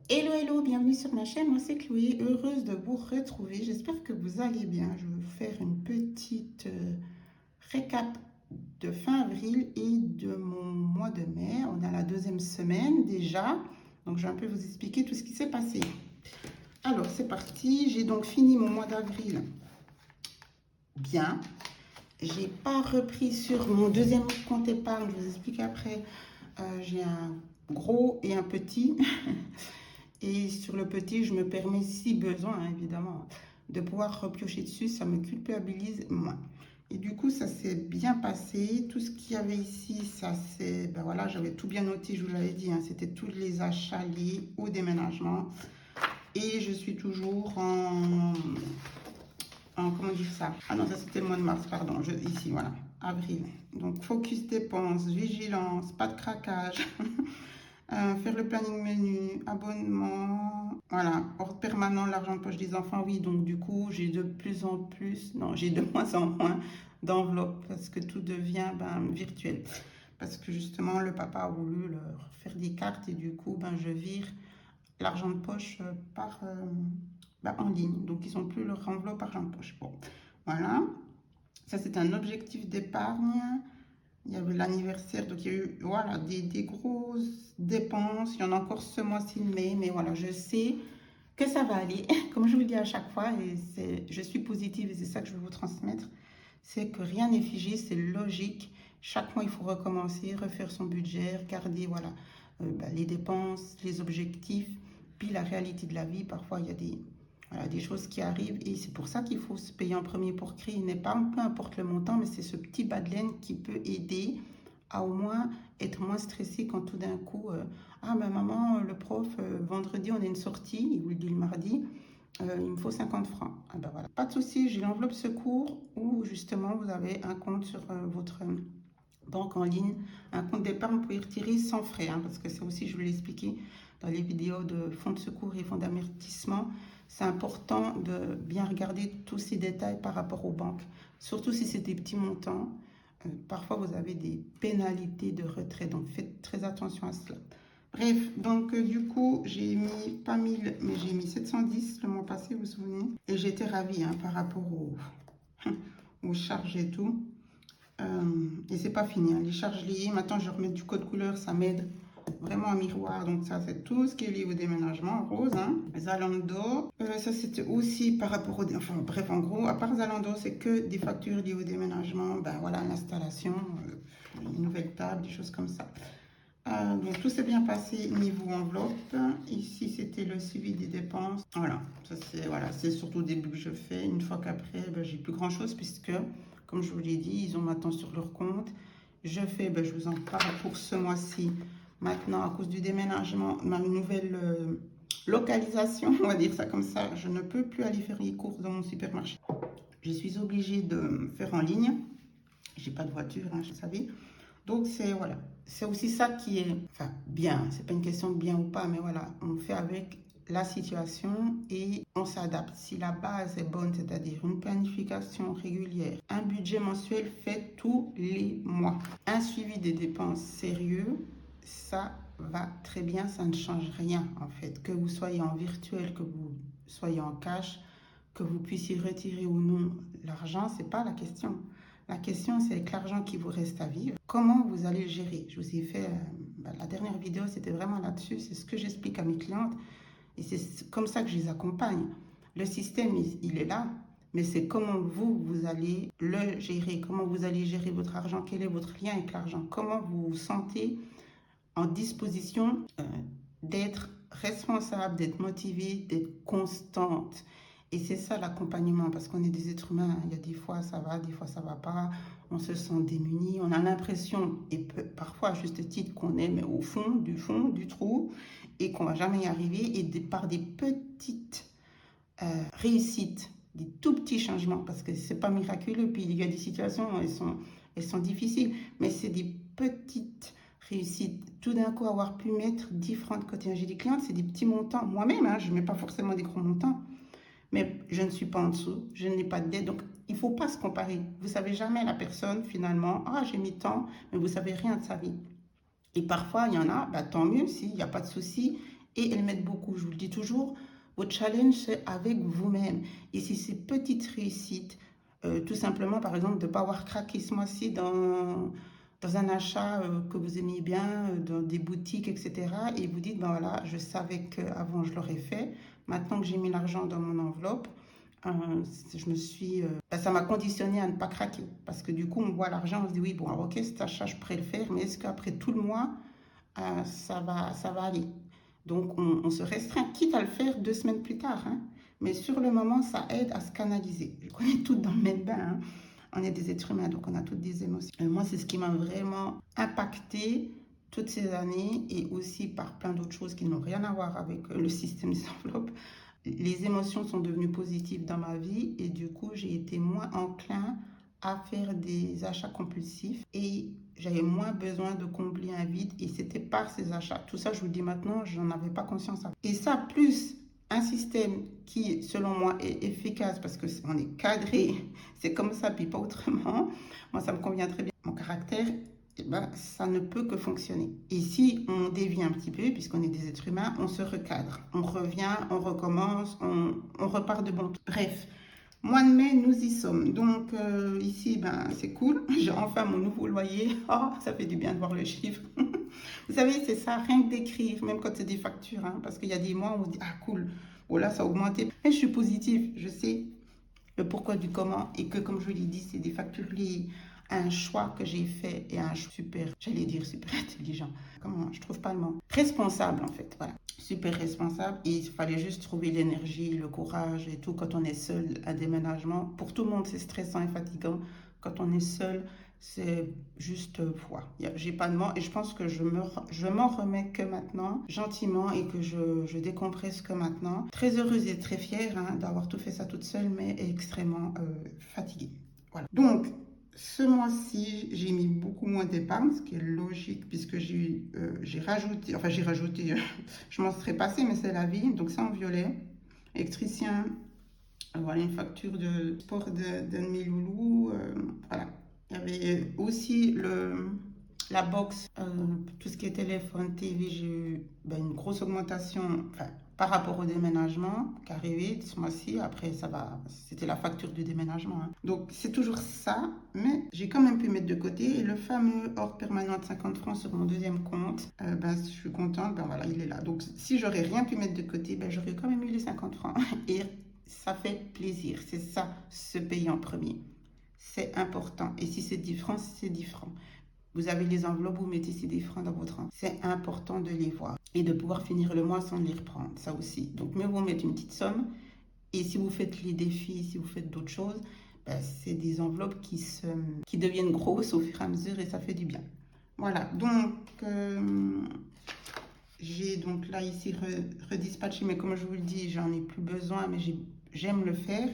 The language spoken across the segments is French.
Hello, hello, bienvenue sur ma chaîne, moi c'est Chloé, heureuse de vous retrouver, j'espère que vous allez bien. Je vais vous faire une petite récap de fin avril et de mon mois de mai. On est à la deuxième semaine déjà, donc je vais un peu vous expliquer tout ce qui s'est passé. Alors c'est parti, j'ai donc fini mon mois d'avril bien. J'ai pas repris sur mon deuxième compte épargne, je vous explique après. J'ai un gros et un petit. Et sur le petit, je me permets, si besoin, hein, évidemment, de pouvoir repiocher dessus. Ça me culpabilise moins. Et du coup, ça s'est bien passé. Tout ce qu'il y avait ici, ça c'est... Ben voilà, j'avais tout bien noté, je vous l'avais dit. Hein, c'était tous les achats liés au déménagement. Et je suis toujours en comment dire ça? Ah non, ça c'était le mois de mars, pardon. Ici, voilà, avril. Donc, focus dépenses, vigilance, pas de craquage. Faire le planning menu, abonnement, voilà, ordre permanent, l'argent de poche des enfants, oui, donc du coup, j'ai de plus en plus, non, j'ai de moins en moins d'enveloppes parce que tout devient virtuel. Parce que justement, le papa a voulu leur faire des cartes et du coup, je vire l'argent de poche en ligne. Donc, ils n'ont plus leur enveloppe argent de poche. Bon, voilà. Ça, c'est un objectif d'épargne. Il y avait l'anniversaire, donc il y a eu voilà, des grosses dépenses. Il y en a encore ce mois-ci de mai, mais voilà, je sais que ça va aller. Comme je vous le dis à chaque fois, et je suis positive et c'est ça que je veux vous transmettre, c'est que rien n'est figé, c'est logique. Chaque mois, il faut recommencer, refaire son budget, regarder voilà, les dépenses, les objectifs, puis la réalité de la vie. Parfois, il y a des choses qui arrivent et c'est pour ça qu'il faut se payer en premier pour créer une épargne, peu importe le montant, mais c'est ce petit bas de laine qui peut aider à au moins être moins stressé quand tout d'un coup, ah ben maman, le prof, vendredi on a une sortie, il vous le dit le mardi, il me faut 50 francs. Ah ben voilà, pas de souci, j'ai l'enveloppe secours où justement vous avez un compte sur votre banque en ligne, un compte d'épargne, vous pouvez retirer sans frais, hein, parce que ça aussi je vous l'ai expliqué dans les vidéos de fonds de secours et fonds d'amortissement. C'est important de bien regarder tous ces détails par rapport aux banques, surtout si c'est des petits montants. Parfois vous avez des pénalités de retrait, donc faites très attention à cela. Bref, donc du coup, j'ai mis, pas 1000, mais j'ai mis 710 le mois passé, vous vous souvenez? Et j'étais ravie hein, par rapport aux charges et tout. Et c'est pas fini, hein. Les charges liées, maintenant je remets du code couleur, ça m'aide vraiment un miroir. Donc ça c'est tout ce qui est lié au déménagement, rose, hein. Zalando, ça c'était aussi par rapport au... Enfin bref, en gros, à part Zalando, c'est que des factures liées au déménagement, ben voilà, l'installation, une nouvelle table, des choses comme ça. Donc tout s'est bien passé niveau enveloppe. Ici c'était le suivi des dépenses. Voilà, ça c'est voilà, c'est surtout au début que je fais. Une fois qu'après, j'ai plus grand chose puisque, comme je vous l'ai dit, ils ont maintenant sur leur compte. Je fais, je vous en parle pour ce mois-ci. Maintenant, à cause du déménagement, ma nouvelle localisation, on va dire ça comme ça, je ne peux plus aller faire les courses dans mon supermarché. Je suis obligée de me faire en ligne. J'ai pas de voiture, hein, je savais. Donc c'est voilà, c'est aussi ça qui est enfin bien, c'est pas une question de bien ou pas, mais voilà, on fait avec la situation et on s'adapte. Si la base est bonne, c'est-à-dire une planification régulière, un budget mensuel fait tous les mois, un suivi des dépenses sérieux, ça va très bien, ça ne change rien en fait. Que vous soyez en virtuel, que vous soyez en cash, que vous puissiez retirer ou non l'argent, c'est pas la question. La question, c'est avec l'argent qui vous reste à vivre, comment vous allez le gérer. Je vous ai fait, la dernière vidéo, c'était vraiment là-dessus. C'est ce que j'explique à mes clientes et c'est comme ça que je les accompagne. Le système, il est là, mais c'est comment vous, vous allez le gérer, comment vous allez gérer votre argent, quel est votre lien avec l'argent, comment vous vous sentez en disposition d'être responsable, d'être motivée, d'être constante. Et c'est ça l'accompagnement, parce qu'on est des êtres humains. Il y a des fois ça va, des fois ça va pas. On se sent démuni. On a l'impression, et parfois à juste titre, qu'on est mais au fond du trou et qu'on va jamais y arriver. Et par des petites réussites, des tout petits changements, parce que c'est pas miraculeux. Puis il y a des situations, elles sont difficiles, mais c'est des petites réussite tout d'un coup avoir pu mettre 10 francs de côté. J'ai des clientes, c'est des petits montants. Moi-même, hein, je ne mets pas forcément des gros montants, mais je ne suis pas en dessous, je n'ai pas de dette. Donc, il ne faut pas se comparer. Vous ne savez jamais la personne, finalement, ah, j'ai mis tant, mais vous ne savez rien de sa vie. Et parfois, il y en a, tant mieux s'il n'y a pas de souci. et elles m'aident beaucoup. Je vous le dis toujours, votre challenge, c'est avec vous-même. Et si ces petites réussites, tout simplement, par exemple, de ne pas avoir craqué ce mois-ci dans un achat que vous aimiez bien, dans des boutiques, etc. Et vous dites, ben voilà, je savais qu'avant je l'aurais fait. Maintenant que j'ai mis l'argent dans mon enveloppe, je me suis, ça m'a conditionné à ne pas craquer. Parce que du coup, on voit l'argent, on se dit, oui, bon, ok, cet achat, je pourrais le faire, mais est-ce qu'après tout le mois, ça va aller? Donc, on se restreint, quitte à le faire 2 semaines plus tard. Hein. Mais sur le moment, ça aide à se canaliser. Je connais toutes dans le même bain. Hein. On est des êtres humains, donc on a toutes des émotions. Et moi, c'est ce qui m'a vraiment impacté toutes ces années et aussi par plein d'autres choses qui n'ont rien à voir avec le système des enveloppes. Les émotions sont devenues positives dans ma vie et du coup, j'ai été moins enclin à faire des achats compulsifs et j'avais moins besoin de combler un vide et c'était par ces achats. Tout ça, je vous le dis maintenant, je n'en avais pas conscience avant. Et ça, plus un système qui, selon moi, est efficace parce qu'on est cadré, c'est comme ça, puis pas autrement. Moi, ça me convient très bien. Mon caractère, eh ben, ça ne peut que fonctionner. Et si on dévie un petit peu, puisqu'on est des êtres humains, on se recadre. On revient, on recommence, on repart de bon. Bref, mois de mai, nous y sommes. Donc ici, ben, c'est cool. J'ai enfin mon nouveau loyer. Oh, ça fait du bien de voir le chiffre. Vous savez, c'est ça, rien que d'écrire, même quand c'est des factures. Hein, parce qu'il y a des mois où on se dit, ah cool, oh là, ça a augmenté. Mais je suis positive, je sais le pourquoi du comment. Et que, comme je vous l'ai dit, c'est des factures liées à un choix que j'ai fait et un choix super, j'allais dire super intelligent. Comment, je trouve pas le mot. Responsable, en fait, voilà. Super responsable et il fallait juste trouver l'énergie, le courage et tout quand on est seul à déménagement. Pour tout le monde, c'est stressant et fatigant. Quand on est seul, c'est juste j'ai pas de mots et je pense que je m'en remets que maintenant, gentiment et que je décompresse que maintenant. Très heureuse et très fière hein, d'avoir tout fait ça toute seule, mais extrêmement fatiguée. Voilà. Donc, ce mois-ci, j'ai mis beaucoup moins d'épargne, ce qui est logique puisque j'ai rajouté, je m'en serais passé, mais c'est la vie. Donc, c'est en violet. Électricien, voilà une facture de sport d'un de mes loulous. Voilà. Il y avait aussi la box, tout ce qui est téléphone, TV. J'ai eu une grosse augmentation. Enfin, par rapport au déménagement qui est arrivé ce mois-ci. Après, ça va, c'était la facture du déménagement. Hein. Donc, c'est toujours ça, mais j'ai quand même pu mettre de côté. Et le fameux hors permanent de 50 francs sur mon deuxième compte, je suis contente, voilà, il est là. Donc, si j'aurais rien pu mettre de côté, j'aurais quand même eu les 50 francs. Et ça fait plaisir. C'est ça, se payer en premier. C'est important. Et si c'est 10 francs, c'est 10 francs. Vous avez les enveloppes, vous mettez ces 10 francs dans votre enveloppe. C'est important de les voir et de pouvoir finir le mois sans les reprendre, ça aussi. Donc, mieux vous mettre une petite somme. Et si vous faites les défis, si vous faites d'autres choses, c'est des enveloppes qui deviennent grosses au fur et à mesure et ça fait du bien. Voilà, donc j'ai donc là ici redispatché, mais comme je vous le dis, j'en ai plus besoin, mais j'aime le faire.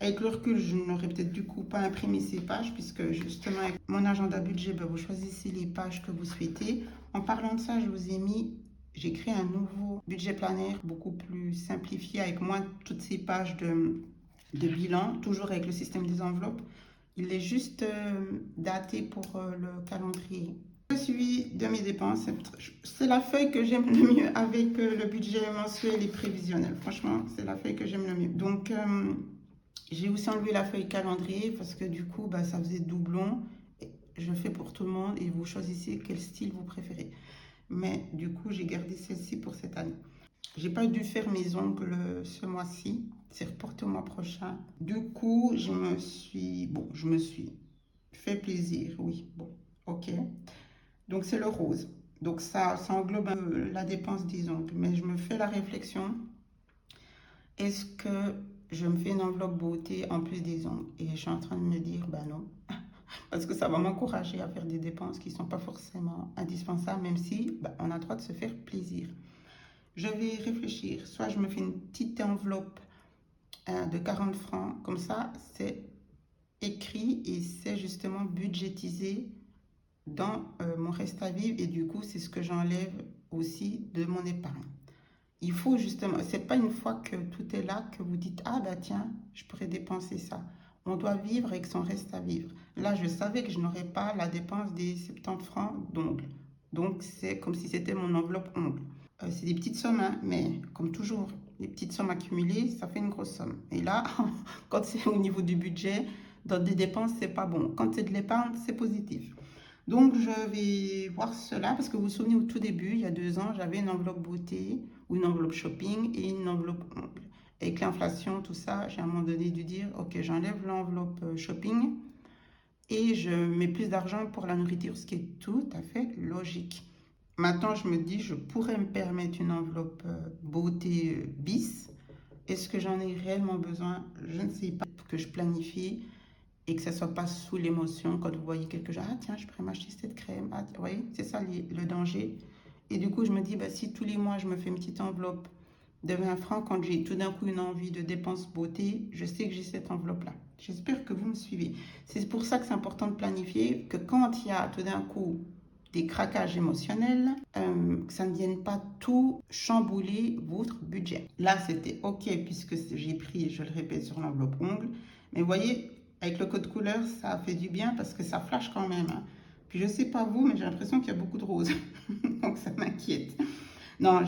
Avec le recul, je n'aurais peut-être du coup pas imprimé ces pages puisque justement avec mon agenda budget, vous choisissez les pages que vous souhaitez. En parlant de ça, j'ai créé un nouveau budget planaire beaucoup plus simplifié avec moins toutes ces pages de bilan, toujours avec le système des enveloppes. Il est juste daté pour le calendrier. Le suivi de mes dépenses, c'est la feuille que j'aime le mieux avec le budget mensuel et prévisionnel. Franchement, c'est la feuille que j'aime le mieux. Donc, j'ai aussi enlevé la feuille calendrier parce que du coup, ça faisait doublon. Je le fais pour tout le monde et vous choisissez quel style vous préférez. Mais du coup, j'ai gardé celle-ci pour cette année. J'ai pas dû faire mes ongles ce mois-ci. C'est reporté au mois prochain. Du coup, je me suis fait plaisir. Oui, bon, ok. Donc, c'est le rose. Donc, ça englobe la dépense des ongles. Mais je me fais la réflexion. Est-ce que je me fais une enveloppe beauté en plus des ongles? Et je suis en train de me dire, non. Parce que ça va m'encourager à faire des dépenses qui ne sont pas forcément indispensables, même si on a le droit de se faire plaisir. Je vais réfléchir. Soit je me fais une petite enveloppe de 40 francs. Comme ça, c'est écrit et c'est justement budgétisé dans mon reste à vivre. Et du coup, c'est ce que j'enlève aussi de mon épargne. Il faut justement, c'est pas une fois que tout est là que vous dites, ah tiens, je pourrais dépenser ça. On doit vivre avec son reste à vivre. Là, je savais que je n'aurais pas la dépense des 70 francs d'ongles. Donc, c'est comme si c'était mon enveloppe ongles. C'est des petites sommes, hein, mais comme toujours, les petites sommes accumulées, ça fait une grosse somme. Et là, quand c'est au niveau du budget, dans des dépenses, c'est pas bon. Quand c'est de l'épargne, c'est positif. Donc, je vais voir cela parce que vous vous souvenez, au tout début, il y a 2 ans, j'avais une enveloppe beauté ou une enveloppe shopping et une enveloppe ongle. Avec l'inflation, tout ça, j'ai à un moment donné dû dire, ok, j'enlève l'enveloppe shopping et je mets plus d'argent pour la nourriture, ce qui est tout à fait logique. Maintenant, je me dis, je pourrais me permettre une enveloppe beauté bis. Est-ce que j'en ai réellement besoin? Je ne sais pas. Que je planifie et que ça ne soit pas sous l'émotion quand vous voyez quelque chose. Ah tiens, je pourrais m'acheter cette crème. Ah, vous voyez, c'est ça le danger. Et du coup, je me dis, bah, si tous les mois, je me fais une petite enveloppe de 20 francs, quand j'ai tout d'un coup une envie de dépense beauté, je sais que j'ai cette enveloppe-là. J'espère que vous me suivez. C'est pour ça que c'est important de planifier, que quand il y a tout d'un coup des craquages émotionnels, que ça ne vienne pas tout chambouler votre budget. Là, c'était OK puisque j'ai pris, je le répète, sur l'enveloppe ongle. Mais vous voyez, avec le code couleur, ça a fait du bien parce que ça flash quand même. Hein. Puis je sais pas vous, mais j'ai l'impression qu'il y a beaucoup de roses. Donc ça m'inquiète. Non,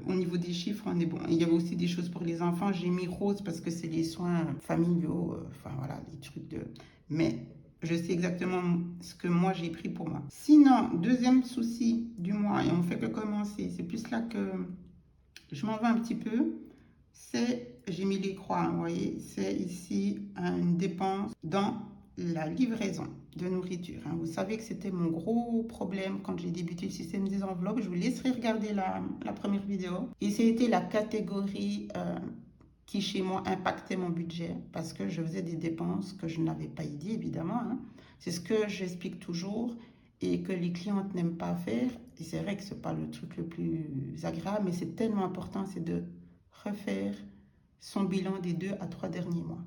au niveau des chiffres, on est bon. Il y avait aussi des choses pour les enfants. J'ai mis rose parce que c'est les soins familiaux. Enfin voilà, les trucs de... Mais je sais exactement ce que moi j'ai pris pour moi. Sinon, deuxième souci du mois, et on fait que commencer, c'est plus là que je m'en vais un petit peu, c'est, j'ai mis les croix, hein, vous voyez, c'est ici une dépense dans la livraison de nourriture. Hein. Vous savez que c'était mon gros problème quand j'ai débuté le système des enveloppes. Je vous laisserai regarder la première vidéo. Et c'était la catégorie qui chez moi impactait mon budget parce que je faisais des dépenses que je n'avais pas dit évidemment. Hein. C'est ce que j'explique toujours et que les clientes n'aiment pas faire. Et c'est vrai que ce n'est pas le truc le plus agréable, mais c'est tellement important, c'est de refaire son bilan des 2 à 3 derniers mois.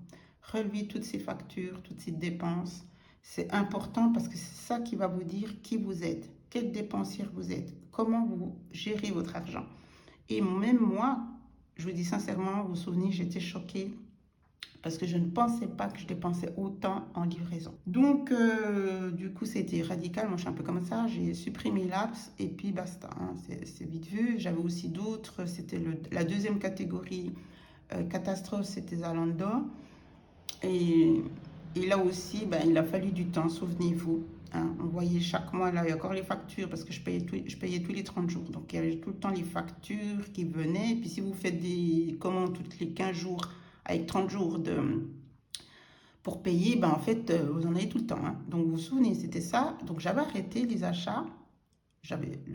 Relever toutes ces factures, toutes ces dépenses. C'est important parce que c'est ça qui va vous dire qui vous êtes, quelle dépensière vous êtes, comment vous gérez votre argent. Et même moi, je vous dis sincèrement, vous vous souvenez, j'étais choquée parce que je ne pensais pas que je dépensais autant en livraison. Donc, du coup, c'était radical. Moi, je suis un peu comme ça. J'ai supprimé l'apps et puis basta. Hein, c'est vite vu. J'avais aussi d'autres. C'était la deuxième catégorie catastrophe, c'était Zalando. Et là aussi, ben, il a fallu du temps, souvenez-vous. Hein, on voyait chaque mois, là, il y a encore les factures parce que je payais tous les 30 jours. Donc, il y avait tout le temps les factures qui venaient. Et puis, si vous faites des commandes toutes les 15 jours avec 30 jours pour payer, ben, en fait, vous en avez tout le temps. Hein. Donc, vous vous souvenez, c'était ça. Donc, j'avais arrêté les achats.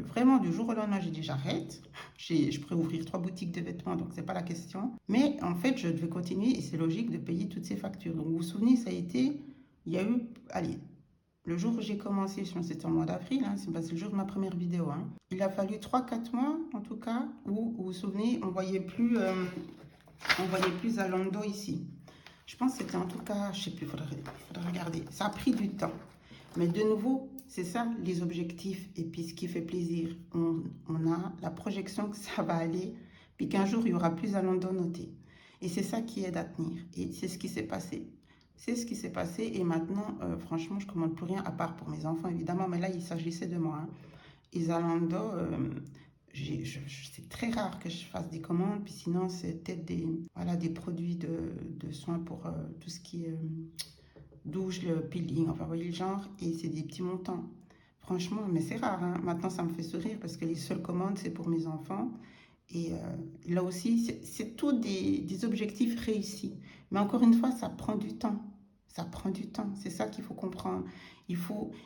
Vraiment du jour au lendemain, j'ai dit j'arrête. Je pourrais ouvrir 3 boutiques de vêtements, donc c'est pas la question. Mais en fait, je devais continuer et c'est logique de payer toutes ces factures. Donc vous vous souvenez, ça a été, il y a eu, allez, le jour où j'ai commencé, c'était en mois d'avril, hein, c'est le jour de ma première vidéo. Hein. Il a fallu 3-4 mois, en tout cas, où vous vous souvenez, on voyait plus Zalando ici. Je pense que c'était en tout cas, je sais plus, faudrait regarder. Ça a pris du temps. Mais de nouveau, c'est ça les objectifs. Et puis ce qui fait plaisir, on a la projection que ça va aller, puis qu'un jour il y aura plus à Londres noté. Et c'est ça qui aide à tenir. Et c'est ce qui s'est passé. C'est ce qui s'est passé. Et maintenant, franchement, je ne commande plus rien, à part pour mes enfants, évidemment. Mais là, il s'agissait de moi. Hein. Et Zalando, c'est très rare que je fasse des commandes. Puis sinon, c'est peut-être des produits de soins pour tout ce qui est... douche, le peeling, enfin, vous voyez le genre, et c'est des petits montants. Franchement, mais c'est rare, hein. Maintenant, ça me fait sourire parce que les seules commandes, c'est pour mes enfants. Et là aussi, c'est tout des objectifs réussis. Mais encore une fois, ça prend du temps. Ça prend du temps. C'est ça qu'il faut comprendre.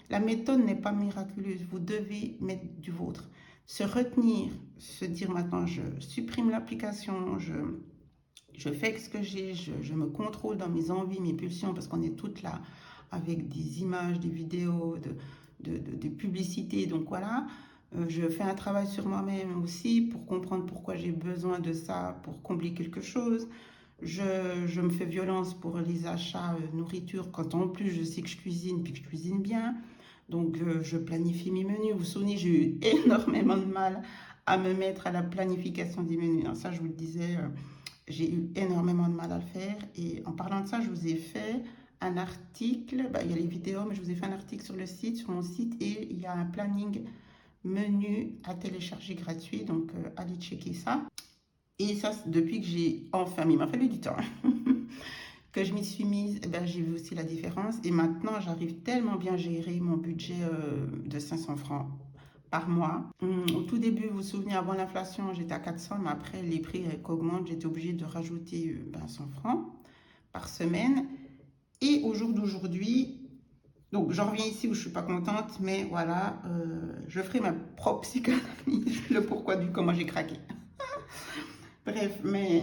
La méthode n'est pas miraculeuse. Vous devez mettre du vôtre. Se retenir, se dire maintenant, je supprime l'application, je fais ce que j'ai, je me contrôle dans mes envies, mes pulsions, parce qu'on est toutes là avec des images, des vidéos, des publicités. Donc voilà, je fais un travail sur moi-même aussi pour comprendre pourquoi j'ai besoin de ça, pour combler quelque chose. Je me fais violence pour les achats nourriture, quand en plus je sais que je cuisine, puis que je cuisine bien. Donc je planifie mes menus. Vous vous souvenez, j'ai eu énormément de mal à me mettre à la planification des menus. Alors, ça, je vous le disais... j'ai eu énormément de mal à le faire. Et en parlant de ça, je vous ai fait un article. Il y a les vidéos, mais je vous ai fait un article sur le site, sur mon site. Et il y a un planning menu à télécharger gratuit. Donc, allez checker ça. Et ça, depuis que j'ai enfin, il m'a fallu du temps, que je m'y suis mise, eh ben, j'ai vu aussi la différence. Et maintenant, j'arrive tellement bien à gérer mon budget de 500 francs par mois. Au tout début, vous vous souvenez, avant l'inflation, j'étais à 400, mais après, les prix augmentent, j'étais obligée de rajouter 100 francs par semaine. Et au jour d'aujourd'hui, donc j'en reviens ici où je ne suis pas contente, mais voilà, je ferai ma propre psychanalyse, le pourquoi du comment j'ai craqué. Bref, mais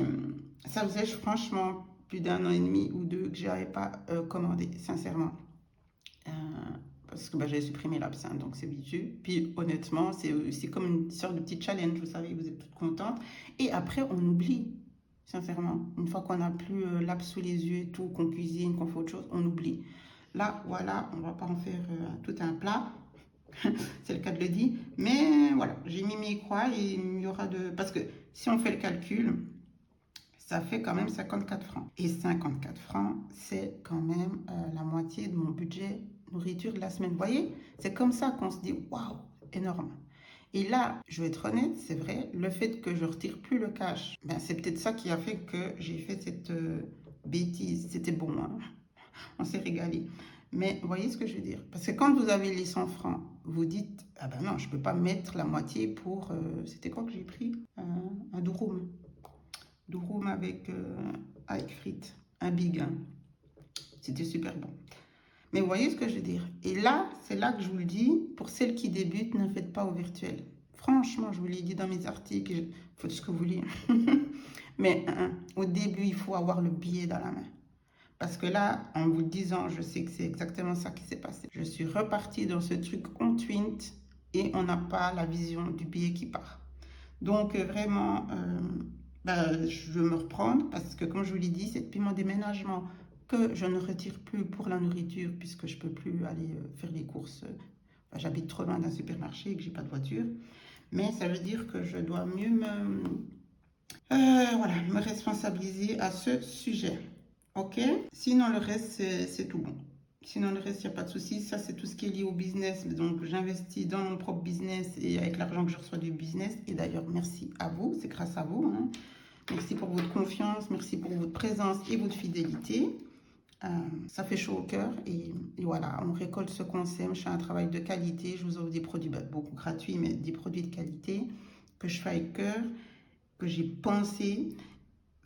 ça faisait franchement plus d'un an et demi ou deux que je n'avais pas commandé, sincèrement. Euh, parce que bah, j'avais supprimé l'absinthe, donc c'est vicieux. Puis honnêtement, c'est comme une sorte de petit challenge, vous savez, vous êtes toute contente. Et après, on oublie, sincèrement. Une fois qu'on n'a plus l'abs sous les yeux et tout, qu'on cuisine, qu'on fait autre chose, on oublie. Là, voilà, on ne va pas en faire tout un plat. C'est le cas de le dire. Mais voilà, j'ai mis mes croix et il y aura de... Parce que si on fait le calcul, ça fait quand même 54 francs. Et 54 francs, c'est quand même la moitié de mon budget nourriture de la semaine. Vous voyez, c'est comme ça qu'on se dit, waouh, énorme. Et là, je vais être honnête, c'est vrai, le fait que je retire plus le cash, ben, c'est peut-être ça qui a fait que j'ai fait cette bêtise. C'était bon, hein, on s'est régalé. Mais vous voyez ce que je veux dire? Parce que quand vous avez les 100 francs, vous dites, ah ben non, je ne peux pas mettre la moitié pour... c'était quoi que j'ai pris? Un durum. Durum avec frites. Un big. Hein. C'était super bon. Mais vous voyez ce que je veux dire? Et là, c'est là que je vous le dis, pour celles qui débutent, ne faites pas au virtuel. Franchement, je vous l'ai dit dans mes articles, faites ce que vous voulez. Mais au début, il faut avoir le billet dans la main. Parce que là, en vous le disant, je sais que c'est exactement ça qui s'est passé. Je suis repartie dans ce truc on twint et on n'a pas la vision du billet qui part. Donc vraiment, je veux me reprendre parce que comme je vous l'ai dit, c'est depuis mon déménagement que je ne retire plus pour la nourriture puisque je ne peux plus aller faire les courses. J'habite trop loin d'un supermarché et que j'ai pas de voiture. Mais ça veut dire que je dois mieux me responsabiliser à ce sujet. Ok? Sinon, le reste, c'est tout bon. Sinon, le reste, il n'y a pas de souci. Ça, c'est tout ce qui est lié au business. Donc, j'investis dans mon propre business et avec l'argent que je reçois du business. Et d'ailleurs, merci à vous. C'est grâce à vous. Hein. Merci pour votre confiance. Merci pour votre présence et votre fidélité. Ça fait chaud au cœur. Et voilà, on récolte ce qu'on sème. Je fais un travail de qualité. Je vous offre des produits beaucoup gratuits, mais des produits de qualité que je fais avec cœur, que j'ai pensé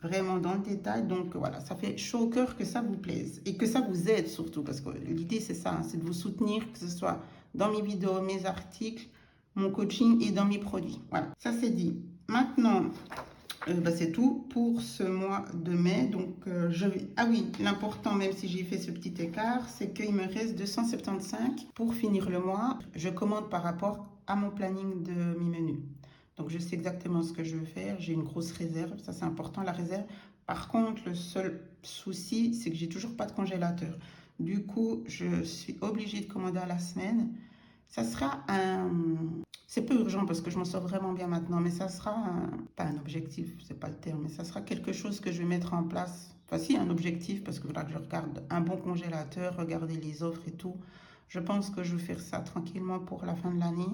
vraiment dans le détail. Donc voilà, ça fait chaud au cœur que ça vous plaise et que ça vous aide surtout parce que l'idée c'est ça, hein, c'est de vous soutenir, que ce soit dans mes vidéos, mes articles, mon coaching et dans mes produits. Voilà, ça c'est dit. Maintenant, c'est tout pour ce mois de mai. Donc ah oui, l'important, même si j'ai fait ce petit écart, c'est qu'il me reste 275 pour finir le mois. Je commande par rapport à mon planning de mes menus. Donc, je sais exactement ce que je veux faire. J'ai une grosse réserve. Ça, c'est important, la réserve. Par contre, le seul souci, c'est que j'ai toujours pas de congélateur. Du coup, je suis obligée de commander à la semaine. Ça sera un... C'est peu urgent parce que je m'en sors vraiment bien maintenant, mais ça sera pas un objectif, c'est pas le terme, mais ça sera quelque chose que je vais mettre en place. Enfin, si, un objectif, parce que voilà, que je regarde un bon congélateur, regarder les offres et tout. Je pense que je vais faire ça tranquillement pour la fin de l'année,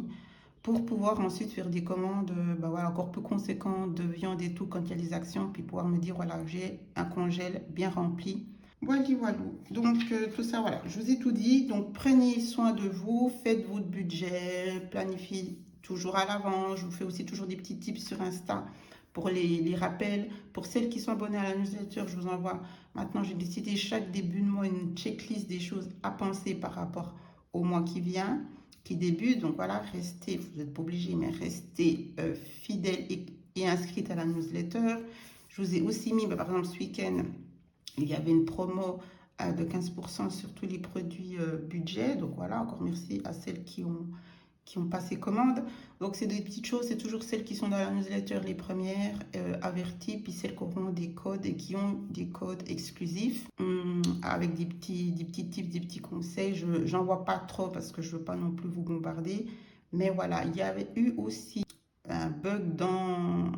pour pouvoir ensuite faire des commandes encore plus conséquentes de viande et tout quand il y a les actions, puis pouvoir me dire, voilà, j'ai un congèle bien rempli. Voilà, voilà. Donc, tout ça, voilà, je vous ai tout dit. Donc, prenez soin de vous, faites votre budget, planifiez toujours à l'avance. Je vous fais aussi toujours des petits tips sur Insta pour les rappels. Pour celles qui sont abonnées à la newsletter, je vous envoie. Maintenant, j'ai décidé chaque début de mois une checklist des choses à penser par rapport au mois qui vient, qui débute. Donc, voilà, restez, vous n'êtes pas obligés, mais restez fidèles et inscrites à la newsletter. Je vous ai aussi mis, par exemple, ce week-end, il y avait une promo de 15% sur tous les produits budget. Donc voilà, encore merci à celles qui ont passé commande. Donc c'est des petites choses, c'est toujours celles qui sont dans la newsletter les premières averties, puis celles qui auront des codes et qui ont des codes exclusifs avec des petits tips, des petits conseils. Je n'en vois pas trop parce que je ne veux pas non plus vous bombarder. Mais voilà, il y avait eu aussi un bug dans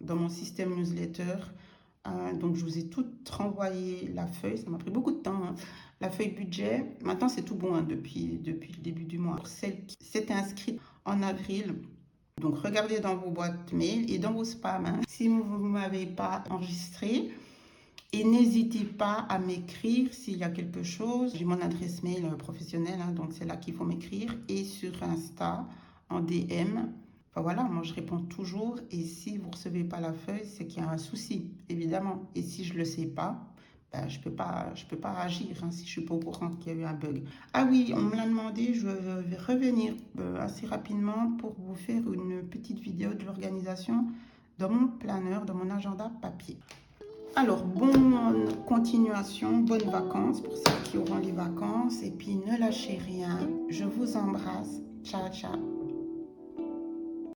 mon système newsletter. Donc, je vous ai tout renvoyé la feuille. Ça m'a pris beaucoup de temps. Hein. La feuille budget. Maintenant, c'est tout bon hein, depuis le début du mois. Pour celles qui s'étaient inscrites en avril. Donc, regardez dans vos boîtes mail et dans vos spams, hein, si vous ne m'avez pas enregistré. Et n'hésitez pas à m'écrire s'il y a quelque chose. J'ai mon adresse mail professionnelle, hein, donc c'est là qu'il faut m'écrire. Et sur Insta, en DM. Enfin voilà, moi je réponds toujours. Et si vous ne recevez pas la feuille, c'est qu'il y a un souci, évidemment. Et si je ne le sais pas, ben, je peux pas agir hein, si je ne suis pas au courant qu'il y a eu un bug. Ah oui, on me l'a demandé, je vais revenir assez rapidement pour vous faire une petite vidéo de l'organisation dans mon planeur, dans mon agenda papier. Alors, bonne continuation, bonnes vacances pour ceux qui auront les vacances. Et puis, ne lâchez rien. Je vous embrasse. Ciao, ciao.